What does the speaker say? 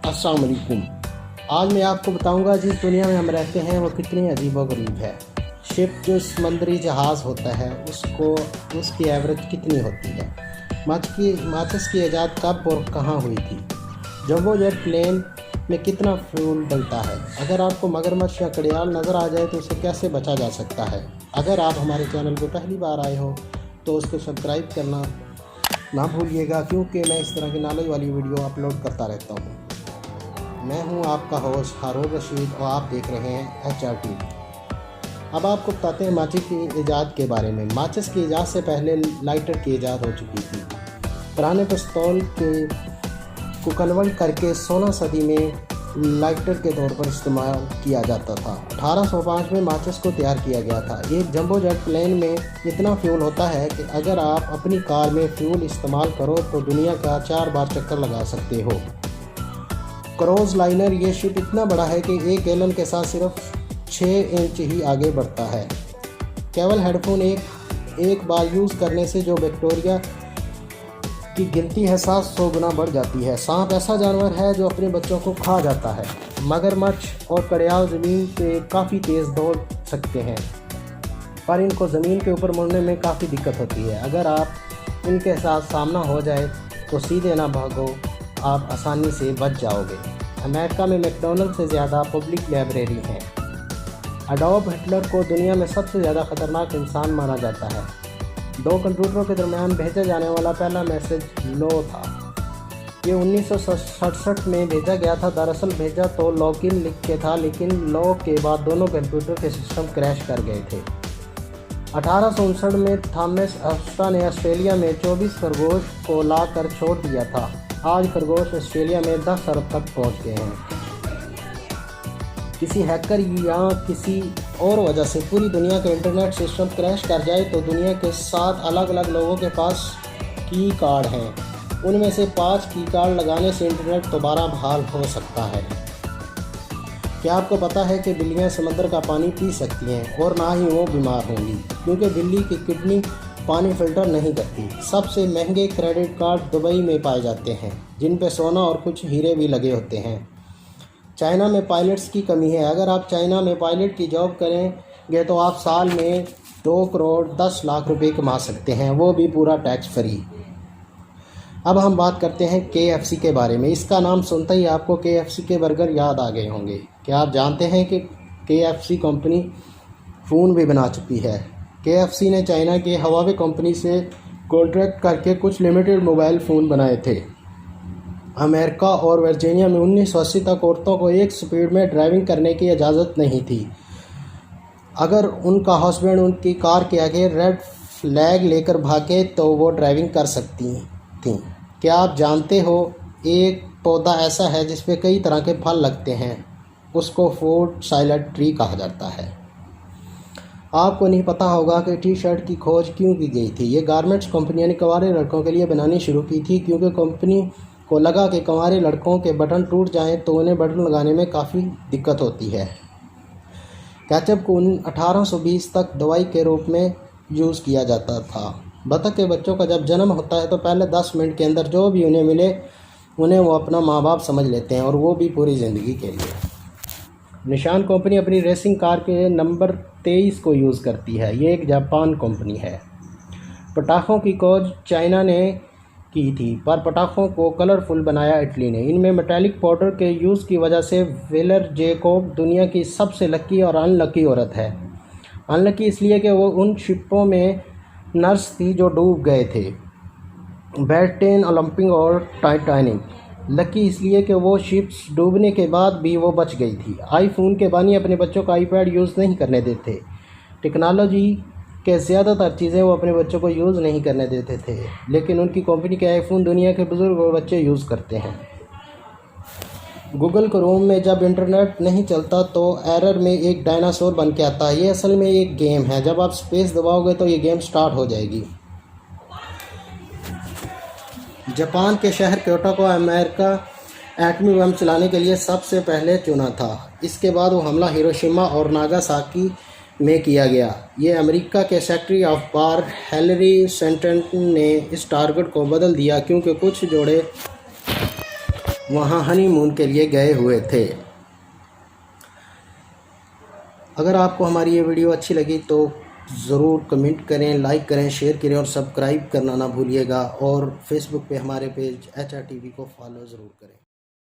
अस्सलाम वालेकुम। आज मैं आपको बताऊंगा जिस दुनिया में हम रहते हैं वो कितनी अजीबोगरीब है। शिप जो समुद्री जहाज़ होता है उसकी एवरेज कितनी होती है। माचिस की ईजाद कब और कहाँ हुई थी। जंबो जेट प्लेन में कितना फ्यूल डलता है। अगर आपको मगरमच्छ या घड़ियाल नज़र आ जाए तो उसे कैसे बचा जा सकता है। अगर आप हमारे चैनल को पहली बार आए हो तो उसको सब्सक्राइब करना ना भूलिएगा, क्योंकि मैं इस तरह की नॉलेज वाली वीडियो अपलोड करता रहता हूँ। मैं हूँ आपका होस्ट हारून रशीद और आप देख रहे हैं HRT। अब आपको बताते हैं माचिस की ईजाद के बारे में। माचिस की ईजाद से पहले लाइटर की ईजाद हो चुकी थी। पुराने पिस्तौल को कन्वर्ट करके 16 सदी में लाइटर के तौर पर इस्तेमाल किया जाता था। 1805 में माचिस को तैयार किया गया था। एक जंबो जेट प्लेन में इतना फ्यूल होता है कि अगर आप अपनी कार में फ्यूल इस्तेमाल करो तो दुनिया का 4 बार चक्कर लगा सकते हो। क्रूज लाइनर ये शिप इतना बड़ा है कि 1 गैलन के साथ सिर्फ 6 इंच ही आगे बढ़ता है। केवल हेडफोन एक बार यूज़ करने से जो बैक्टीरिया की गिनती है 700 गुना बढ़ जाती है। सांप ऐसा जानवर है जो अपने बच्चों को खा जाता है। मगरमच्छ और घड़ियाल ज़मीन पे काफ़ी तेज़ दौड़ सकते हैं, पर इनको ज़मीन के ऊपर मुड़ने में काफ़ी दिक्कत होती है। अगर आप इनके साथ सामना हो जाए तो सीधे ना भागो, आप आसानी से बच जाओगे। अमेरिका में मैकडॉनल्ड से ज़्यादा पब्लिक लाइब्रेरी हैं। एडोल्फ हिटलर को दुनिया में सबसे ज़्यादा ख़तरनाक इंसान माना जाता है। 2 कंप्यूटरों के दरमियान भेजा जाने वाला पहला मैसेज लो था। ये 1967 में भेजा गया था। दरअसल भेजा तो लॉगिन लिख के था, लेकिन लो के बाद दोनों कंप्यूटर के सिस्टम क्रैश कर गए थे। 1859 में थॉमस एडिसन ने ऑस्ट्रेलिया में 24 खरगोश को ला कर छोड़ दिया था। आज खरगोश ऑस्ट्रेलिया में 10 अरब तक पहुंच गए हैं। किसी हैकर या किसी और वजह से पूरी दुनिया का इंटरनेट सिस्टम क्रैश कर जाए तो दुनिया के 7 अलग अलग लोगों के पास की कार्ड हैं। उनमें से 5 की कार्ड लगाने से इंटरनेट दोबारा बहाल हो सकता है। क्या आपको पता है कि बिल्लियां समंदर का पानी पी सकती हैं और ना ही वो बीमार होंगी, क्योंकि बिल्ली की किडनी पानी फिल्टर नहीं करती। सबसे महंगे क्रेडिट कार्ड दुबई में पाए जाते हैं, जिन पे सोना और कुछ हीरे भी लगे होते हैं। चाइना में पायलट्स की कमी है। अगर आप चाइना में पायलट की जॉब करेंगे तो आप साल में 2 करोड़ 10 लाख रुपए कमा सकते हैं, वो भी पूरा टैक्स फ्री। अब हम बात करते हैं KFC के बारे में। इसका नाम सुनते ही आपको KFC के बर्गर याद आ गए होंगे। क्या आप जानते हैं कि KFC कंपनी फ़ोन भी बना चुकी है। KFC ने चाइना के हवावे कंपनी से कॉन्ट्रैक्ट करके कुछ लिमिटेड मोबाइल फ़ोन बनाए थे। अमेरिका और वर्जीनिया में 1980 तक औरतों को एक स्पीड में ड्राइविंग करने की इजाज़त नहीं थी। अगर उनका हस्बैंड उनकी कार के आगे रेड फ्लैग लेकर भागे तो वो ड्राइविंग कर सकती थीं। क्या आप जानते हो एक पौधा ऐसा है जिस पे कई तरह के फल लगते हैं, उसको फ्रूट सैलेड ट्री कहा जाता है। आपको नहीं पता होगा कि टी-शर्ट की खोज क्यों की गई थी। ये गारमेंट्स कंपनियों ने कुंवारे लड़कों के लिए बनानी शुरू की थी, क्योंकि कंपनी को लगा कि कुंवारे लड़कों के बटन टूट जाएं तो उन्हें बटन लगाने में काफ़ी दिक्कत होती है। केचप को 1820 तक दवाई के रूप में यूज़ किया जाता था। बतख के बच्चों का जब जन्म होता है तो पहले 10 मिनट के अंदर जो भी उन्हें मिले उन्हें वो अपना माँ बाप समझ लेते हैं, और वो भी पूरी ज़िंदगी के लिए। निशान कंपनी अपनी रेसिंग कार के नंबर 23 को यूज़ करती है। ये एक जापान कंपनी है। पटाखों की खोज चाइना ने की थी, पर पटाखों को कलरफुल बनाया इटली ने। इनमें मेटालिक पाउडर के यूज़ की वजह से वेलर जैकोब दुनिया की सबसे लकी और अनलकी औरत है। अनलकी इसलिए कि वो उन शिपों में नर्स थी जो डूब गए थे, ब्रिटेन, ओलंपिक और टाइटैनिक। लकी इसलिए कि वो शिप्स डूबने के बाद भी वो बच गई थी। आईफोन के बानी अपने बच्चों को आईपैड यूज़ नहीं करने देते। टेक्नोलॉजी के ज़्यादातर चीज़ें वो अपने बच्चों को यूज़ नहीं करने देते थे, लेकिन उनकी कंपनी के आईफोन दुनिया के बुज़ुर्ग और बच्चे यूज़ करते हैं। गूगल क्रोम में जब इंटरनेट नहीं चलता तो एरर में एक डायनासोर बन के आता है। ये असल में एक गेम है। जब आप स्पेस दबाओगे तो ये गेम स्टार्ट हो जाएगी। जापान के शहर क्योटो को अमेरिका एटमी बम चलाने के लिए सबसे पहले चुना था। इसके बाद वो हमला हिरोशिमा और नागासाकी में किया गया। ये अमेरिका के secretary of war Hillary Clinton ने इस टारगेट को बदल दिया, क्योंकि कुछ जोड़े वहाँ हनीमून के लिए गए हुए थे। अगर आपको हमारी ये वीडियो अच्छी लगी तो ज़रूर कमेंट करें, लाइक करें, शेयर करें और सब्सक्राइब करना ना भूलिएगा। और फेसबुक पे हमारे पेज HR TV को फॉलो ज़रूर करें।